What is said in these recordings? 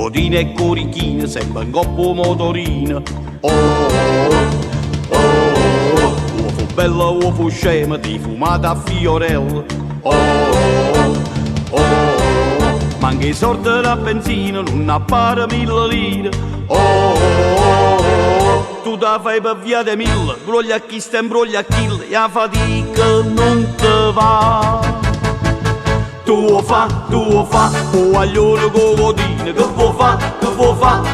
godino e corichino, sempre in coppa motorino. Uovo bello, uovo scemo, di fumata a fiorello. Manca i sorti da benzina, non appare 1000 lire. Tu da fai per via de 1000, broglia a chi sta imbroglia a chi, e la fatica non te va. Tu fa, o agliolo con godino, che vuoi fa,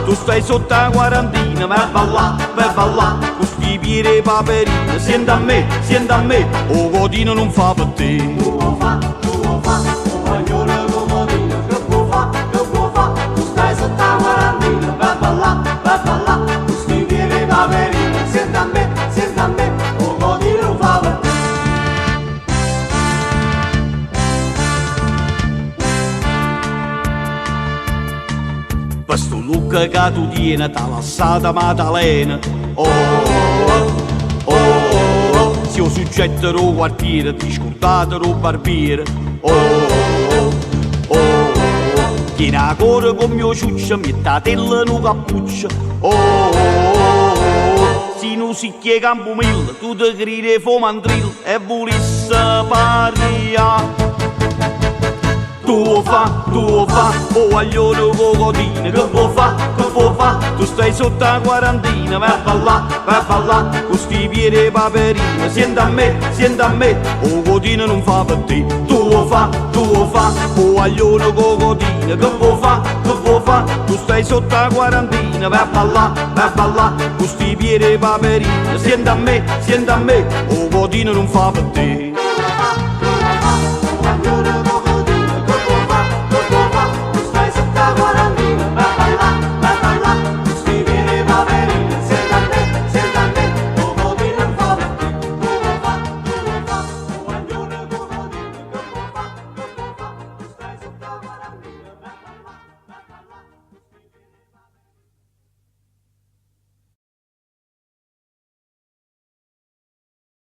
tu stai sotto la quarantina, vai a ballà, con sti piedi e paperine, senti a me, o godino non fa per te. Tu fa, o agliolo con godino, che vuoi fa, tu stai sotto la quarantina, vai a ballà, con sti piedi e paperine, senti a me, o godino non fa per te. Questo look che tu tieni t'ha lasciata Maddalena. Se io succettero quartiere ti scordatero barbiere. Tieni a cuore con mio ciuccio, mettatella no cappuccio. Se non si chiede Campomilla, tu ti gridi fomandrill e volesse paria. Tu fa, o agliolo con godino, che vuoi fa, tu stai sotto la quarantina, vai a ballà, con sti piedi e paperine, senti a me, o godino non fa per te. Tu fa, o agliolo con godino, che vuoi fa, tu stai sotto la quarantina, vai a ballà, con sti piedi e paperine, senti a me, o godino non fa per te.